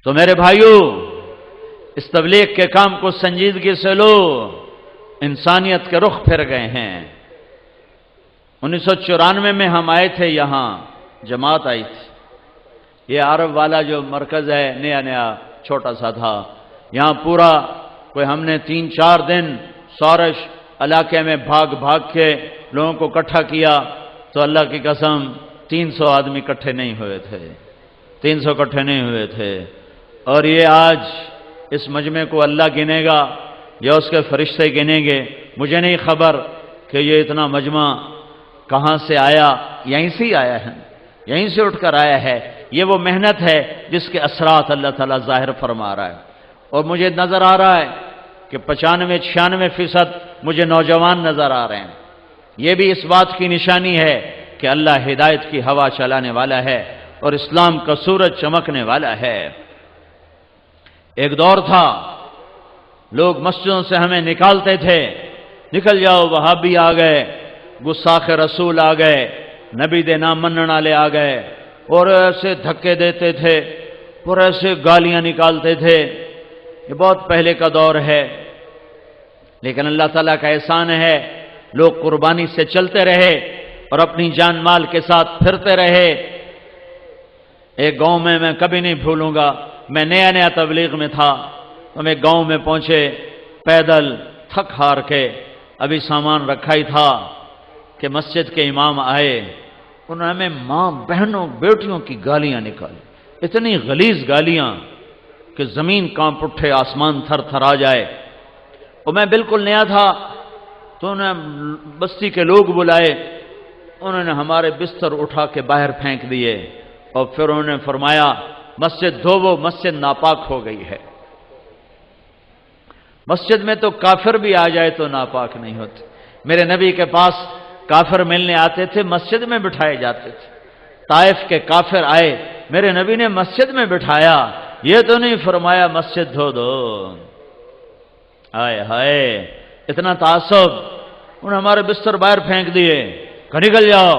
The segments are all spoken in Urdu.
تو میرے بھائیوں، اس تبلیغ کے کام کو سنجیدگی سے لو، انسانیت کے رخ پھر گئے ہیں۔ 1994 میں ہم آئے تھے، یہاں جماعت آئی تھی۔ یہ عرب والا جو مرکز ہے نیا چھوٹا سا تھا، یہاں پورا کوئی ہم نے 3-4 دن سورش علاقے میں بھاگ کے لوگوں کو اکٹھا کیا، تو اللہ کی قسم 300 آدمی اکٹھے نہیں ہوئے تھے، 300 اکٹھے نہیں ہوئے تھے۔ اور یہ آج اس مجمع کو اللہ گنے گا یا اس کے فرشتے گنیں گے، مجھے نہیں خبر کہ یہ اتنا مجمع کہاں سے آیا، یہیں سے ہی آیا ہے، یہیں سے اٹھ کر آیا ہے۔ یہ وہ محنت ہے جس کے اثرات اللہ تعالیٰ ظاہر فرما رہا ہے۔ اور مجھے نظر آ رہا ہے کہ 95-96% مجھے نوجوان نظر آ رہے ہیں۔ یہ بھی اس بات کی نشانی ہے کہ اللہ ہدایت کی ہوا چلانے والا ہے اور اسلام کا سورج چمکنے والا ہے۔ ایک دور تھا لوگ مسجدوں سے ہمیں نکالتے تھے، نکل جاؤ، وہابی آ گئے، گستاخ رسول آ گئے، نبی دے نام منن والے آ گئے، اور ایسے دھکے دیتے تھے اور ایسے گالیاں نکالتے تھے۔ یہ بہت پہلے کا دور ہے، لیکن اللہ تعالیٰ کا احسان ہے، لوگ قربانی سے چلتے رہے اور اپنی جان مال کے ساتھ پھرتے رہے۔ ایک گاؤں میں میں کبھی نہیں بھولوں گا، میں نیا تبلیغ میں تھا، ہم ایک گاؤں میں پہنچے، پیدل تھک ہار کے، ابھی سامان رکھا ہی تھا کہ مسجد کے امام آئے۔ انہوں نے ہمیں ماں، بہنوں، بیٹیوں کی گالیاں نکالی، اتنی غلیظ گالیاں کہ زمین کانپ اٹھے، آسمان تھر تھر آ جائے۔ اور میں بالکل نیا تھا، تو انہوں نے بستی کے لوگ بلائے، انہوں نے ہمارے بستر اٹھا کے باہر پھینک دیے، اور پھر انہوں نے فرمایا مسجد دھوو، مسجد ناپاک ہو گئی ہے۔ مسجد میں تو کافر بھی آ جائے تو ناپاک نہیں ہوتے۔ میرے نبی کے پاس کافر ملنے آتے تھے، مسجد میں بٹھائے جاتے تھے۔ طائف کے کافر آئے، میرے نبی نے مسجد میں بٹھایا، یہ تو نہیں فرمایا مسجد دھو دو۔ ہائے ہائے، اتنا تعصب! انہوں نے ہمارے بستر باہر پھینک دیے کہ نکل جاؤ،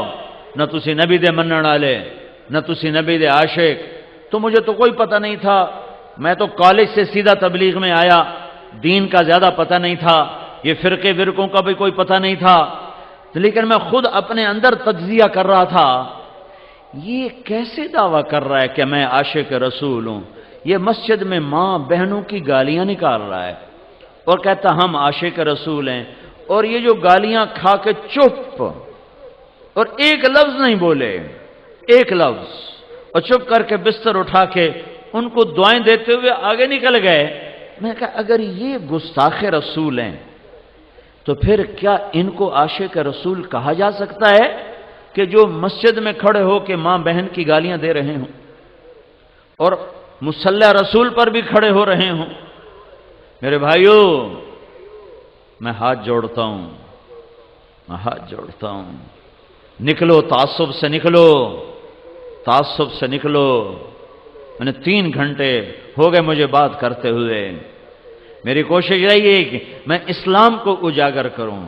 نہ تسی نبی دے منن والے، نہ تسی نبی دے عاشق۔ تو مجھے تو کوئی پتہ نہیں تھا، میں تو کالج سے سیدھا تبلیغ میں آیا، دین کا زیادہ پتہ نہیں تھا، یہ فرقوں کا بھی کوئی پتہ نہیں تھا، لیکن میں خود اپنے اندر تجزیہ کر رہا تھا، یہ کیسے دعویٰ کر رہا ہے کہ میں عاشق رسول ہوں؟ یہ مسجد میں ماں بہنوں کی گالیاں نکال رہا ہے اور کہتا ہم عاشق رسول ہیں، اور یہ جو گالیاں کھا کے چپ، اور ایک لفظ نہیں بولے، ایک لفظ، اور چپ کر کے بستر اٹھا کے ان کو دعائیں دیتے ہوئے آگے نکل گئے۔ میں کہا اگر یہ گستاخ رسول ہیں تو پھر کیا ان کو عاشق رسول کہا جا سکتا ہے کہ جو مسجد میں کھڑے ہو کے ماں بہن کی گالیاں دے رہے ہوں اور مصلی رسول پر بھی کھڑے ہو رہے ہوں؟ میرے بھائیوں، میں ہاتھ جوڑتا ہوں، میں ہاتھ جوڑتا ہوں، نکلو تعصب سے، نکلو تعصب سے نکلو۔ میں نے 3 گھنٹے ہو گئے مجھے بات کرتے ہوئے، میری کوشش رہی ہے کہ میں اسلام کو اجاگر کروں۔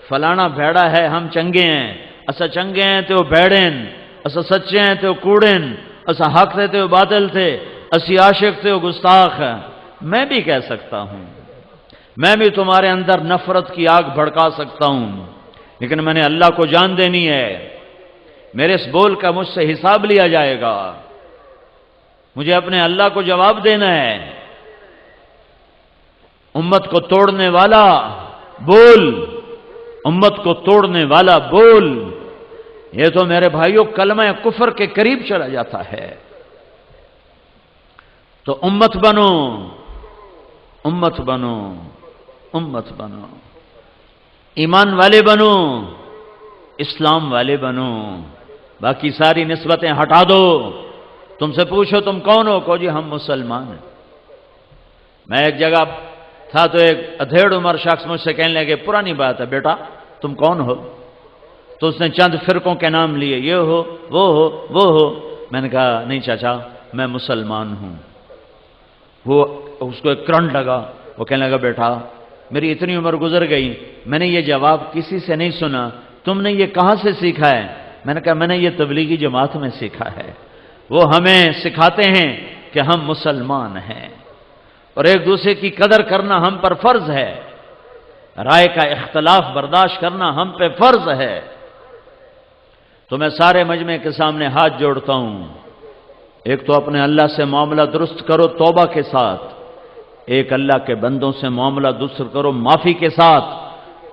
فلانا بھیڑا ہے، ہم چنگے ہیں، اسا چنگے ہیں تو بھیڑن، اسا سچے ہیں تو کوڑن، اسا حق تھے تو باطل تھے، اسی عاشق تھے تو گستاخ۔ میں بھی کہہ سکتا ہوں، میں بھی تمہارے اندر نفرت کی آگ بھڑکا سکتا ہوں، لیکن میں نے اللہ کو جان دینی ہے، میرے اس بول کا مجھ سے حساب لیا جائے گا، مجھے اپنے اللہ کو جواب دینا ہے۔ امت کو توڑنے والا بول، امت کو توڑنے والا بول، یہ تو میرے بھائیوں کلمہ کفر کے قریب چلا جاتا ہے۔ تو امت بنو، امت بنو، امت بنو، ایمان والے بنو، اسلام والے بنو، باقی ساری نسبتیں ہٹا دو۔ تم سے پوچھو تم کون ہو، کہو جی ہم مسلمان ہیں۔ میں ایک جگہ تھا تو ایک ادھیڑ عمر شخص مجھ سے کہنے لگے پرانی بات ہے بیٹا تم کون ہو؟ تو اس نے چند فرقوں کے نام لیے، یہ ہو، وہ ہو، وہ ہو۔ میں نے کہا نہیں چاچا، میں مسلمان ہوں۔ وہ اس کو ایک کرنٹ لگا، وہ کہنے لگا بیٹا میری اتنی عمر گزر گئی، میں نے یہ جواب کسی سے نہیں سنا، تم نے یہ کہاں سے سیکھا ہے؟ میں نے کہا میں نے یہ تبلیغی جماعت میں سیکھا ہے۔ وہ ہمیں سکھاتے ہیں کہ کہ ہم مسلمان ہیں اور ایک دوسرے کی قدر کرنا ہم پر فرض ہے، رائے کا اختلاف برداشت کرنا ہم پہ فرض ہے۔ تو میں سارے مجمع کے سامنے ہاتھ جوڑتا ہوں، ایک تو اپنے اللہ سے معاملہ درست کرو توبہ کے ساتھ، ایک اللہ کے بندوں سے معاملہ درست کرو معافی کے ساتھ،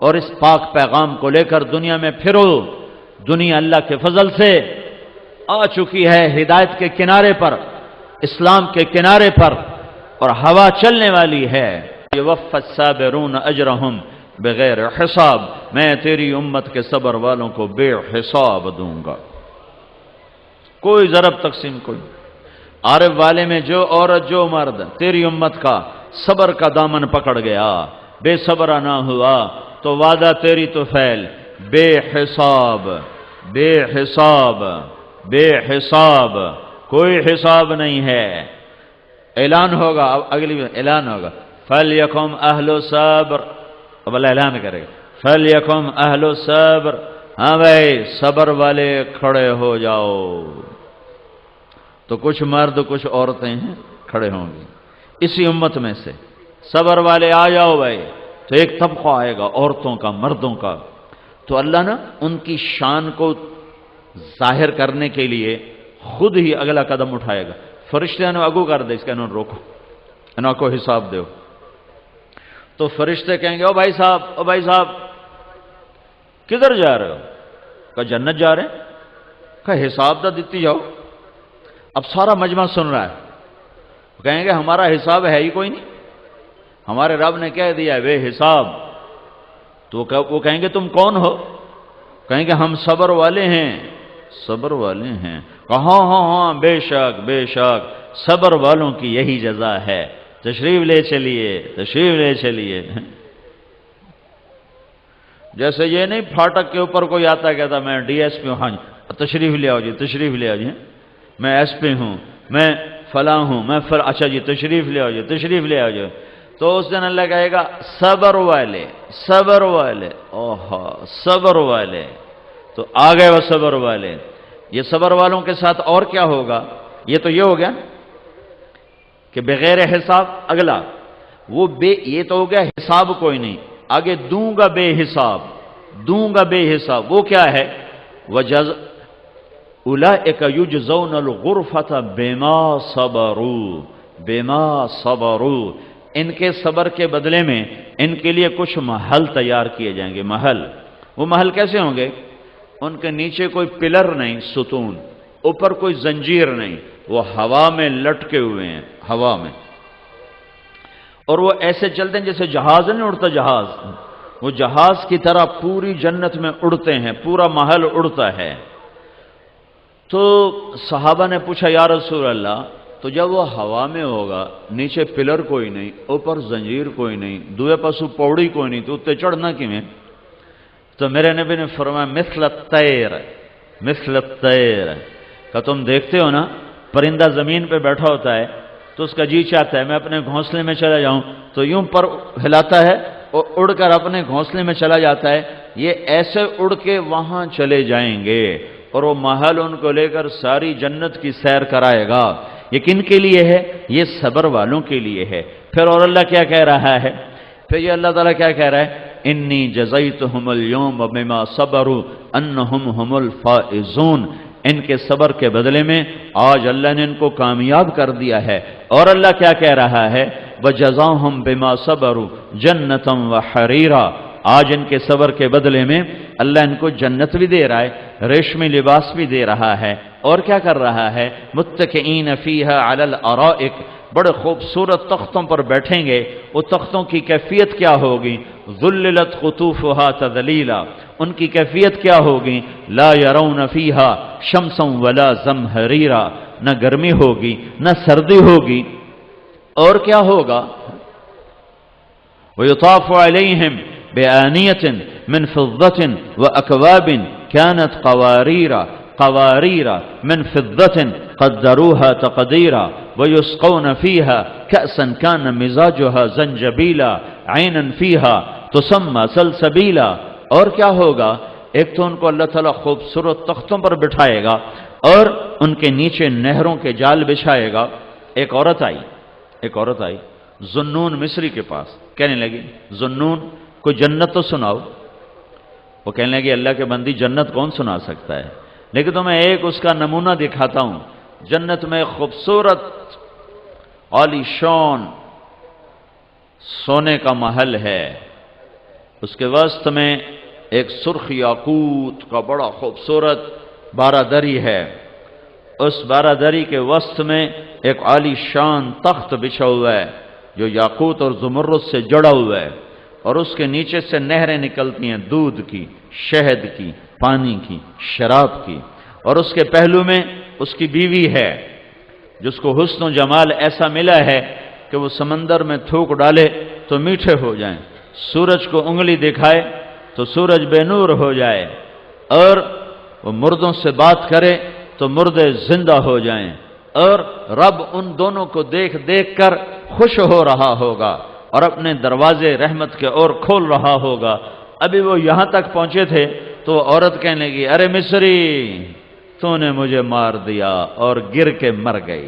اور اس پاک پیغام کو لے کر دنیا میں پھرو۔ دنیا اللہ کے فضل سے آ چکی ہے ہدایت کے کنارے پر، اسلام کے کنارے پر، اور ہوا چلنے والی ہے۔ یوفی الصابرون اجرہم بغیر حساب، میں تیری امت کے صبر والوں کو بے حساب دوں گا، کوئی ضرب تقسیم کوئی۔ عارف والے میں جو عورت جو مرد تیری امت کا صبر کا دامن پکڑ گیا، بے صبرا نہ ہوا، تو وعدہ تیری تو فعل، بے حساب، بے حساب، بے حساب، کوئی حساب نہیں ہے۔ اعلان ہوگا، اب اگلی اعلان ہوگا، فَلْيَكُمْ أَهْلُ صَبْرٍ، اب اللہ اعلان کرے گا فَلْيَكُمْ أَهْلُ صَبْرٍ، ہاں بھائی صبر والے کھڑے ہو جاؤ۔ تو کچھ مرد کچھ عورتیں ہیں کھڑے ہوں گی اسی امت میں سے، صبر والے آ جاؤ بھائی۔ تو ایک طبقہ آئے گا عورتوں کا، مردوں کا، تو اللہ نا ان کی شان کو ظاہر کرنے کے لیے خود ہی اگلا قدم اٹھائے گا۔ فرشتے نے اگو کر دے، اس کا انہوں نے روکو، انہوں کو حساب دو۔ تو فرشتے کہیں گے او بھائی صاحب، او بھائی صاحب کدھر جا رہے ہو؟ کہا جنت جا رہے ہیں۔ کہا حساب دا دیتی جاؤ۔ اب سارا مجمع سن رہا ہے، کہیں گے ہمارا حساب ہے ہی کوئی نہیں، ہمارے رب نے کہہ دیا ہے بے حساب۔ تو وہ کہیں گے تم کون ہو؟ کہیں گے ہم صبر والے ہیں، صبر والے ہیں۔ کہا ہاں ہاں بے شک بے شک، صبر والوں کی یہی جزا ہے، تشریف لے چلیے، تشریف لے چلیے۔ جیسے یہ نہیں پھاٹک کے اوپر کوئی آتا ہے کہتا میں ڈی ایس پی ہوں، ہاں جی تشریف لے آؤ جی، تشریف لے آؤ جی، میں ایس پی ہوں، میں فلاں ہوں، میں اچھا جی تشریف لے آؤ جی، تشریف لے آؤ جی۔ تو اس دن اللہ کہے گا صبر والے، صبر والے، اوہا صبر والے، تو آ گئے وہ صبر والے۔ یہ صبر والوں کے ساتھ اور کیا ہوگا؟ یہ تو یہ ہو گیا کہ بغیر حساب، اگلا وہ یہ تو ہو گیا حساب کوئی نہیں، آگے دوں گا بے حساب، دوں گا بے حساب۔ وہ کیا ہے؟ اولئک یجزون الغرفۃ بما صبروا، بما صبروا، ان کے صبر کے بدلے میں ان کے لیے کچھ محل تیار کیے جائیں گے۔ محل، وہ محل کیسے ہوں گے؟ ان کے نیچے کوئی پلر نہیں، ستون، اوپر کوئی زنجیر نہیں، وہ ہوا میں لٹکے ہوئے ہیں، ہوا میں، اور وہ ایسے چلتے ہیں جیسے جہاز نہیں اڑتا، جہاز، وہ جہاز کی طرح پوری جنت میں اڑتے ہیں، پورا محل اڑتا ہے۔ تو صحابہ نے پوچھا یا رسول اللہ، تو جب وہ ہوا میں ہوگا، نیچے پلر کوئی نہیں، اوپر زنجیر کوئی نہیں، دوے پاسو پوڑی کوئی نہیں، تو اتنے چڑھنا کیویں؟ تو میرے نبی نے فرمایا مثل الطیر، مثل الطیر، کہ تم دیکھتے ہو نا پرندہ زمین پہ بیٹھا ہوتا ہے تو اس کا جی چاہتا ہے میں اپنے گھونسلے میں چلا جاؤں، تو یوں پر ہلاتا ہے اور اڑ کر اپنے گھونسلے میں چلا جاتا ہے۔ یہ ایسے اڑ کے وہاں چلے جائیں گے اور وہ محل ان کو لے کر ساری جنت کی سیر کرائے گا۔ یہ کن کے لیے ہے؟ یہ صبر والوں کے لیے ہے۔ پھر اور اللہ کیا کہہ رہا ہے؟ پھر یہ اللہ تعالیٰ کیا کہہ رہا ہے؟ انی جزیتہم اليوم بما صبروا انہم هم الفائزون، ان کے صبر کے بدلے میں آج اللہ نے ان کو کامیاب کر دیا ہے۔ اور اللہ کیا کہہ رہا ہے؟ وجزاہم بما صبروا جنتا وحریرا، آج ان کے صبر کے بدلے میں اللہ ان کو جنت بھی دے رہا ہے، ریشمی لباس بھی دے رہا ہے، اور کیا کر رہا ہے؟ متکئین فیہا علی الارائک، بڑے خوبصورت تختوں پر بیٹھیں گے۔ وہ تختوں کی کیفیت کیا ہوگی؟ ذللت قطوفها تذلیلا، ان کی کیفیت کیا ہوگی؟ لا یرون فیہا شمسا ولا زمہریرا، نہ گرمی ہوگی نہ سردی ہوگی، اور کیا ہوگا؟ ویطاف علیہم بآنیۃ من فضة وأکواب كانت قوارير قوارير من فضة قدروها تقديرا ويسقون فيها كأسا كان مزاجها زنجبيلا عينا فيها تسمى سلسبيلا۔ اور کیا ہوگا؟ ایک تو ان کو اللہ تعالیٰ خوبصورت تختوں پر بٹھائے گا اور ان کے نیچے نہروں کے جال بچھائے گا، ایک عورت آئی ذنون مصری کے پاس، کہنے لگی ذنون کوئی جنت تو سناؤ۔ وہ کہنے لگی اللہ کے بندی جنت کون سنا سکتا ہے، لیکن تمہیں ایک اس کا نمونہ دکھاتا ہوں۔ جنت میں خوبصورت عالی شان سونے کا محل ہے، اس کے وسط میں ایک سرخ یاقوت کا بڑا خوبصورت بارادری ہے، اس بارادری کے وسط میں ایک عالی شان تخت بچھا ہوا ہے جو یاقوت اور زمرد سے جڑا ہوا ہے، اور اس کے نیچے سے نہریں نکلتی ہیں دودھ کی، شہد کی، پانی کی، شراب کی، اور اس کے پہلو میں اس کی بیوی ہے جس کو حسن و جمال ایسا ملا ہے کہ وہ سمندر میں تھوک ڈالے تو میٹھے ہو جائیں، سورج کو انگلی دکھائے تو سورج بے نور ہو جائے، اور وہ مردوں سے بات کرے تو مردے زندہ ہو جائیں، اور رب ان دونوں کو دیکھ دیکھ کر خوش ہو رہا ہوگا اور اپنے دروازے رحمت کے اور کھول رہا ہوگا۔ ابھی وہ یہاں تک پہنچے تھے تو عورت کہنے لگی ارے مصری تو نے مجھے مار دیا، اور گر کے مر گئی۔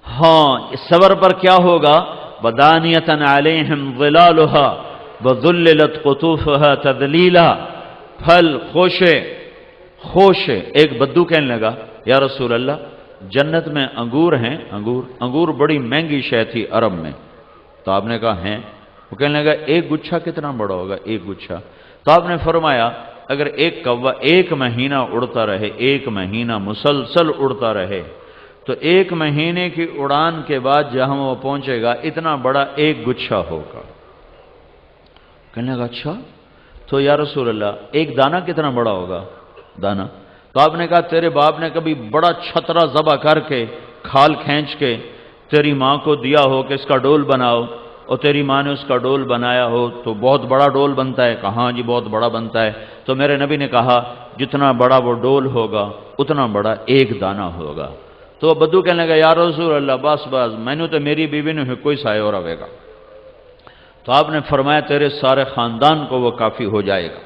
ہاں اس صبر پر کیا ہوگا؟ وَدَانِيَةً عَلَيْهِمْ ظِلَالُهَا وَذُلِّلَتْ قُطُوفُهَا تَذْلِيلًا، پھل خوشے۔ ایک بدو کہنے لگا یا رسول اللہ جنت میں انگور ہیں، انگور بڑی مہنگی شے تھی عرب میں، تو آپ نے کہا ہیں؟ وہ کہنے لگا ایک گچھا کتنا بڑا ہوگا؟ ایک گچھا۔ تو آپ نے فرمایا اگر ایک کوا ایک مہینہ اڑتا رہے، ایک مہینہ مسلسل اڑتا رہے، تو ایک مہینے کی اڑان کے بعد جہاں وہ پہنچے گا اتنا بڑا ایک گچھا ہوگا۔ کہنے لگا اچھا، تو یا رسول اللہ ایک دانہ کتنا بڑا ہوگا؟ دانہ؟ تو آپ نے کہا تیرے باپ نے کبھی بڑا چھترا ذبح کر کے کھال کھینچ کے تیری ماں کو دیا ہو کہ اس کا ڈول بناؤ، اور تیری ماں نے اس کا ڈول بنایا ہو تو بہت بڑا ڈول بنتا ہے؟ کہاں جی بہت بڑا بنتا ہے۔ تو میرے نبی نے کہا جتنا بڑا وہ ڈول ہوگا اتنا بڑا ایک دانہ ہوگا۔ تو بدو کہنے لگا یا رسول اللہ بس میں نے تو میری بیوی نے کوئی سائے اور آئے گا۔ تو آپ نے فرمایا تیرے سارے خاندان کو وہ کافی ہو جائے گا۔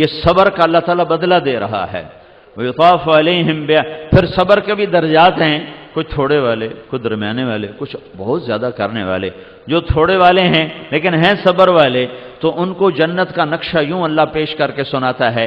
یہ صبر کا اللہ تعالیٰ بدلہ دے رہا ہے۔ وَيُطَافُ عَلَيْهِمْ پھر صبر کے بھی درجات ہیں، کچھ تھوڑے والے، کچھ درمیانے والے، کچھ بہت زیادہ کرنے والے۔ جو تھوڑے والے ہیں لیکن ہیں صبر والے تو ان کو جنت کا نقشہ یوں اللہ پیش کر کے سناتا ہے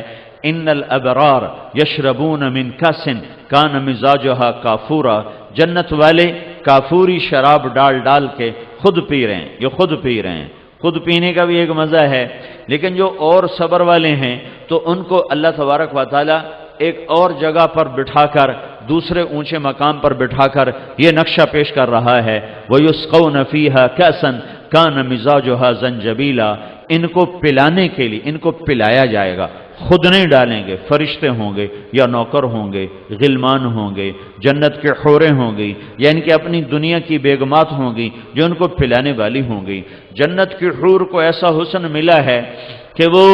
ان الابرار یشربون من کاس کان مزاجها کافورا، جنت والے کافوری شراب ڈال کے خود پی رہے ہیں، یہ خود پی رہے ہیں۔ خود پینے کا بھی ایک مزہ ہے، لیکن جو اور صبر والے ہیں تو ان کو اللہ تبارک و تعالی ایک اور جگہ پر بٹھا کر، دوسرے اونچے مقام پر بٹھا کر یہ نقشہ پیش کر رہا ہے وَيُسْقَوْنَ فِيهَا كَأْسًا كَانَ مِزَاجُهَا زَنْجَبِيلًا، ان کو پلانے کے لیے ان کو پلایا جائے گا، خود نہیں ڈالیں گے، فرشتے ہوں گے یا نوکر ہوں گے، غلمان ہوں گے، جنت کے حوریں ہوں گی، یا ان کی اپنی دنیا کی بیگمات ہوں گی جو ان کو پلانے والی ہوں گی۔ جنت کی حور کو ایسا حسن ملا ہے کہ وہ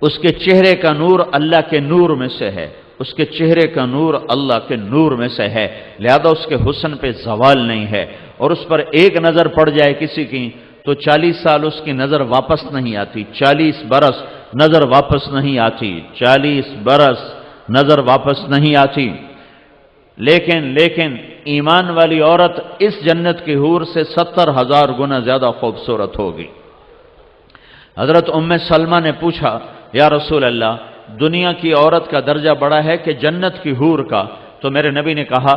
اس کے چہرے کا نور اللہ کے نور میں سے ہے، اس کے چہرے کا نور اللہ کے نور میں سے ہے، لہذا اس کے حسن پہ زوال نہیں ہے، اور اس پر ایک نظر پڑ جائے کسی کی تو 40 سال اس کی نظر واپس نہیں آتی، 40 برس نظر واپس نہیں آتی، 40 برس نظر واپس نہیں آتی۔ لیکن ایمان والی عورت اس جنت کی حور سے 70,000 گنا زیادہ خوبصورت ہوگی۔ حضرت ام سلمہ نے پوچھا یا رسول اللہ دنیا کی عورت کا درجہ بڑا ہے کہ جنت کی حور کا؟ تو میرے نبی نے کہا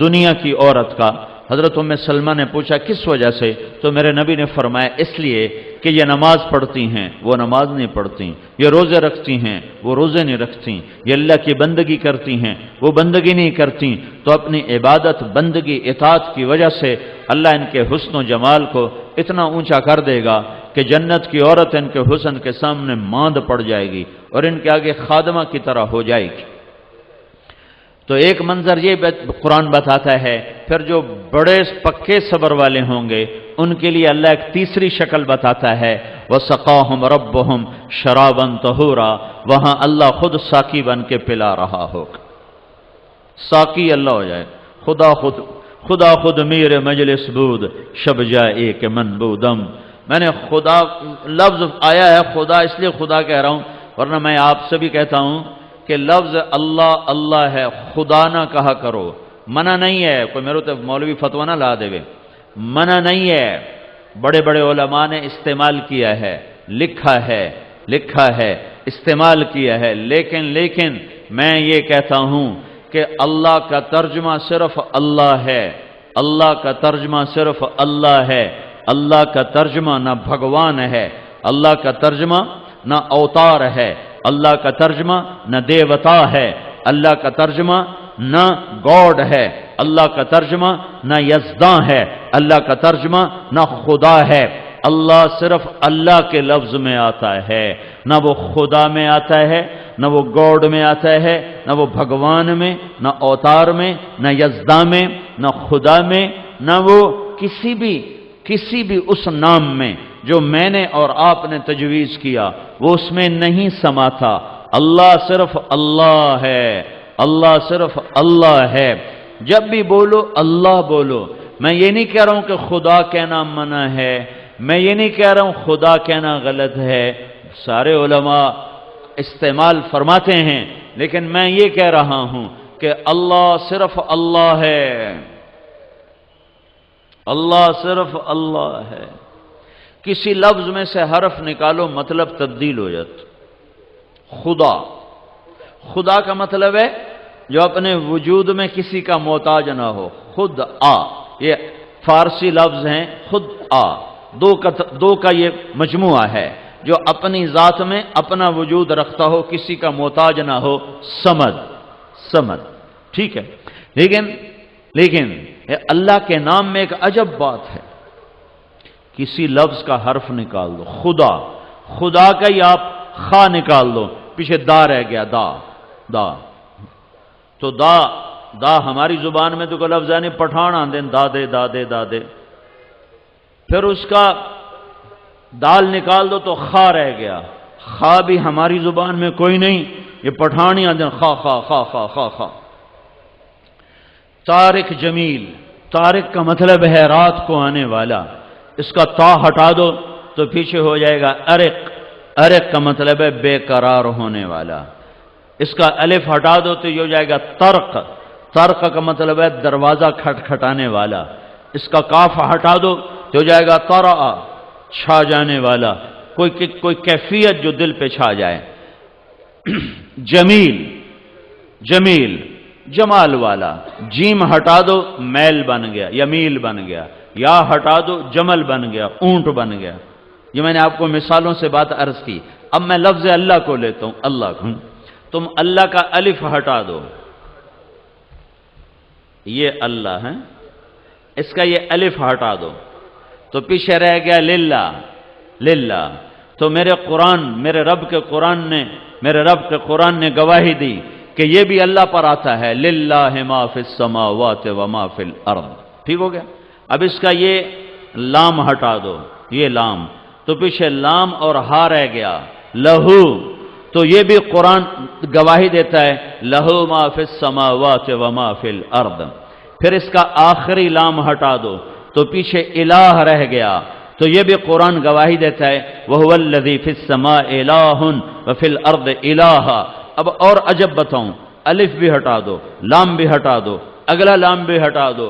دنیا کی عورت کا۔ حضرت ام سلمہ نے پوچھا کس وجہ سے؟ تو میرے نبی نے فرمایا اس لیے کہ یہ نماز پڑھتی ہیں وہ نماز نہیں پڑھتی، یہ روزے رکھتی ہیں وہ روزے نہیں رکھتی، یہ اللہ کی بندگی کرتی ہیں وہ بندگی نہیں کرتی، تو اپنی عبادت بندگی اطاعت کی وجہ سے اللہ ان کے حسن و جمال کو اتنا اونچا کر دے گا کہ جنت کی عورت ان کے حسن کے سامنے ماند پڑ جائے گی اور ان کے آگے خادمہ کی طرح ہو جائے گی۔ تو ایک منظر یہ قرآن بتاتا ہے، پھر جو بڑے پکے صبر والے ہوں گے ان کے لیے اللہ ایک تیسری شکل بتاتا ہے وَسَقَاهُمْ رَبُّهُمْ شَرَابًا طَهُورًا، وہاں اللہ خود ساقی بن کے پلا رہا ہوگا، ساقی اللہ ہو جائے، خدا خود میرے مجلس بود شب جائے کہ من بودم، میں نے خدا لفظ آیا ہے خدا اس لیے خدا کہہ رہا ہوں، ورنہ میں آپ سے بھی کہتا ہوں کہ لفظ اللہ اللہ ہے، خدا نہ کہا کرو، منع نہیں ہے، کوئی میرے تو مولوی فتویٰ نہ لا دے گے، منع نہیں ہے، بڑے بڑے علماء نے استعمال کیا ہے، لکھا ہے استعمال کیا ہے، لیکن میں یہ کہتا ہوں کہ اللہ کا ترجمہ صرف اللہ ہے، اللہ کا ترجمہ صرف اللہ ہے، اللہ کا ترجمہ نہ بھگوان ہے، اللہ کا ترجمہ نہ اوتار ہے، اللہ کا ترجمہ نہ دیوتا ہے، اللہ کا ترجمہ نہ گاڈ ہے، اللہ کا ترجمہ نہ یزداں ہے، اللہ کا ترجمہ نہ خدا ہے۔ اللہ صرف اللہ کے لفظ میں آتا ہے، نہ وہ خدا میں آتا ہے، نہ وہ گاڈ میں آتا ہے، نہ وہ بھگوان میں، نہ اوتار میں، نہ یزداں میں، نہ خدا میں، نہ وہ کسی بھی اس نام میں جو میں نے اور آپ نے تجویز کیا وہ اس میں نہیں سماتا۔ اللہ صرف اللہ ہے، اللہ صرف اللہ ہے۔ جب بھی بولو اللہ بولو۔ میں یہ نہیں کہہ رہا ہوں کہ خدا کہنا منع ہے، میں یہ نہیں کہہ رہا ہوں خدا کہنا غلط ہے، سارے علماء استعمال فرماتے ہیں، لیکن میں یہ کہہ رہا ہوں کہ اللہ صرف اللہ ہے، اللہ صرف اللہ ہے۔ کسی لفظ میں سے حرف نکالو مطلب تبدیل ہو جاتا۔ خدا کا مطلب ہے جو اپنے وجود میں کسی کا محتاج نہ ہو، خود آ، یہ فارسی لفظ ہیں، خود آ، دو کا یہ مجموعہ ہے، جو اپنی ذات میں اپنا وجود رکھتا ہو، کسی کا محتاج نہ ہو، سمد، ٹھیک ہے۔ لیکن اللہ کے نام میں ایک عجب بات ہے، کسی لفظ کا حرف نکال دو، خدا کا ہی آپ خا نکال دو، پیچھے دا رہ گیا، دا تو دا ہماری زبان میں تو کوئی لفظ ہے نہیں، پٹھان آندے دادے، پھر اس کا دال نکال دو تو خا رہ گیا، خا بھی ہماری زبان میں کوئی نہیں، یہ پٹھانی آندے خا۔ طارق جمیل، طارق کا مطلب ہے رات کو آنے والا، اس کا تا ہٹا دو تو پیچھے ہو جائے گا ارق کا مطلب ہے بے قرار ہونے والا، اس کا الف ہٹا دو تو یہ ہو جائے گا طرق کا مطلب ہے دروازہ کھٹکھٹانے والا، اس کا کاف ہٹا دو تو ہو جائے گا طرع، چھا جانے والا، کوئی کیفیت جو دل پہ چھا جائے۔ جمیل جمال والا، جیم ہٹا دو میل بن گیا، یمیل بن گیا، یا ہٹا دو جمل بن گیا، اونٹ بن گیا۔ یہ میں نے آپ کو مثالوں سے بات عرض کی۔ اب میں لفظ اللہ کو لیتا ہوں، اللہ کو، تم اللہ کا الف ہٹا دو، یہ اللہ ہے، اس کا یہ الف ہٹا دو تو پیچھے رہ گیا للہ۔ تو میرے رب کے قرآن نے گواہی دی کہ یہ بھی اللہ پر آتا ہے، للہ ما فی السماوات و ما فی الارض، ٹھیک ہو گیا۔ اب اس کا یہ لام ہٹا دو، یہ لام تو پیچھے لام اور ہا رہ گیا، لہو، تو یہ بھی قرآن گواہی دیتا ہے، لہو ما فی السماوات و ما فی الارض۔ پھر اس کا آخری لام ہٹا دو تو پیچھے الہ رہ گیا، تو یہ بھی قرآن گواہی دیتا ہے، وَهُوَ الَّذِي فِي السَّمَاءِ إِلَٰهٌ وَفِي الْأَرْضِ إِلَٰهٌ۔ اب اور عجب بتاؤں، الف بھی ہٹا دو، لام بھی ہٹا دو، اگلا لام بھی ہٹا دو،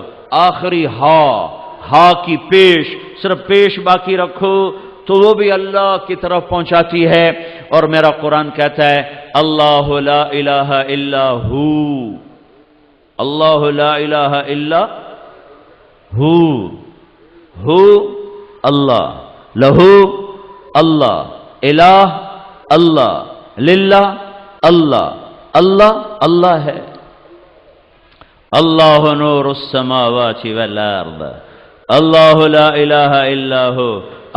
آخری ہا کی صرف پیش باقی رکھو تو وہ بھی اللہ کی طرف پہنچاتی ہے۔ اور میرا قرآن کہتا ہے، اللہ لا الہ الا ہو، اللہ لا الہ الا ہو اللہ، لہو اللہ، الہ اللہ، للہ اللہ، اللہ ہے۔ اللہ نور السماوات والارض، اللہ لا الہ الا ہو،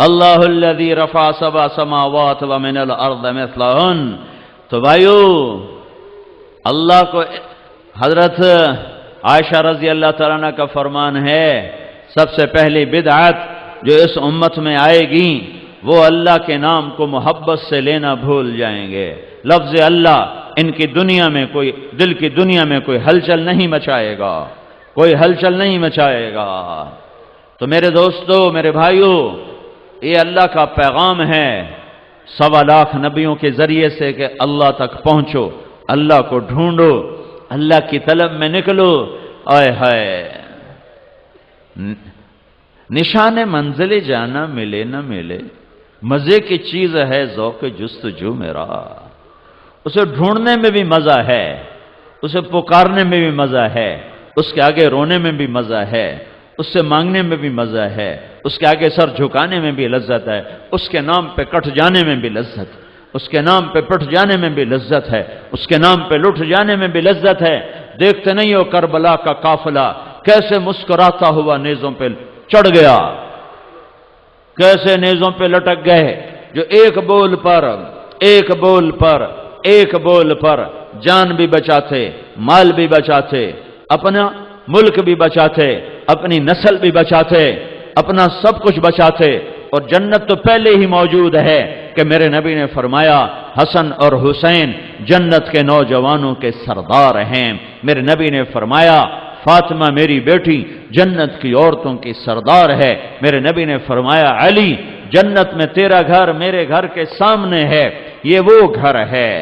اللہ الذی رفع سبع سماوات ومن الارض مثلہن۔ تو بھائیو، اللہ کو حضرت عائشہ رضی اللہ تعالیٰ عنہ کا فرمان ہے، سب سے پہلی بدعت جو اس امت میں آئے گی وہ اللہ کے نام کو محبت سے لینا بھول جائیں گے۔ لفظ اللہ ان کی دنیا میں دل کی دنیا میں کوئی ہلچل نہیں مچائے گا، تو میرے دوستو، میرے بھائیو، یہ اللہ کا پیغام ہے 1.25 لاکھ نبیوں کے ذریعے سے کہ اللہ تک پہنچو، اللہ کو ڈھونڈو، اللہ کی طلب میں نکلو۔ آئے ہائے، نشان منزل جانا ملے نہ ملے، مزے کی چیز ہے ذوق جستجو میرا۔ اسے ڈھونڈنے میں بھی مزہ ہے، اسے پکارنے میں بھی مزہ ہے، اس کے آگے رونے میں بھی مزہ ہے، اس سے مانگنے میں بھی مزہ ہے، اس کے آگے سر جھکانے میں بھی لذت ہے، اس کے نام پہ کٹ جانے میں بھی لذت، اس کے نام پہ پٹ جانے میں بھی لذت ہے، اس کے نام پہ لٹ جانے میں بھی لذت ہے۔ دیکھتے نہیں ہو کربلا کا قافلہ کیسے مسکراتا ہوا نیزوں پہ چڑھ گیا، کیسے نیزوں پہ لٹک گئے، جو ایک بول پر جان بھی بچاتے، مال بھی بچاتے، اپنا ملک بھی بچاتے، اپنی نسل بھی بچاتے، اپنا سب کچھ بچاتے، اور جنت تو پہلے ہی موجود ہے کہ میرے نبی نے فرمایا حسن اور حسین جنت کے نوجوانوں کے سردار ہیں۔ میرے نبی نے فرمایا فاطمہ میری بیٹی جنت کی عورتوں کی سردار ہے۔ میرے نبی نے فرمایا علی جنت میں تیرا گھر میرے گھر کے سامنے ہے، یہ وہ گھر ہے،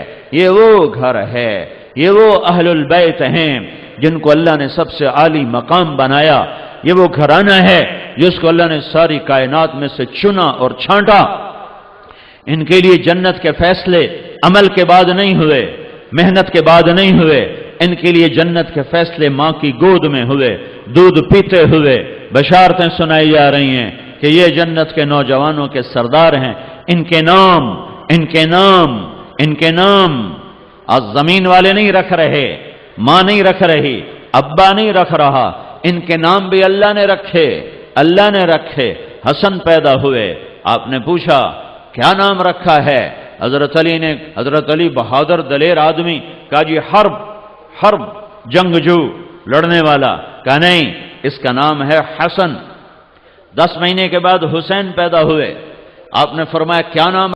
یہ وہ گھر ہے، یہ وہ اہل البیت ہیں جن کو اللہ نے سب سے عالی مقام بنایا، یہ وہ گھرانہ ہے جس کو اللہ نے ساری کائنات میں سے چنا اور چھانٹا۔ ان کے لیے جنت کے فیصلے عمل کے بعد نہیں ہوئے، محنت کے بعد نہیں ہوئے، ان کے لیے جنت کے فیصلے ماں کی گود میں ہوئے، دودھ پیتے ہوئے بشارتیں سنائی جا رہی ہیں کہ یہ جنت کے نوجوانوں کے سردار ہیں۔ ان کے نام آج زمین والے نہیں رکھ رہے، ماں نہیں رکھ رہی، ابا نہیں رکھ رہا، ان کے نام بھی اللہ نے رکھے، اللہ نے رکھے۔ حسن پیدا ہوئے، آپ نے پوچھا کیا نام رکھا ہے؟ حضرت علی بہادر دلیر آدمی، کہا جی حرب جنگجو لڑنے والا، کہا نہیں اس کا نام ہے حسن۔ 10 مہینے کے بعد حسین پیدا ہوئے، آپ نے فرمایا کیا نام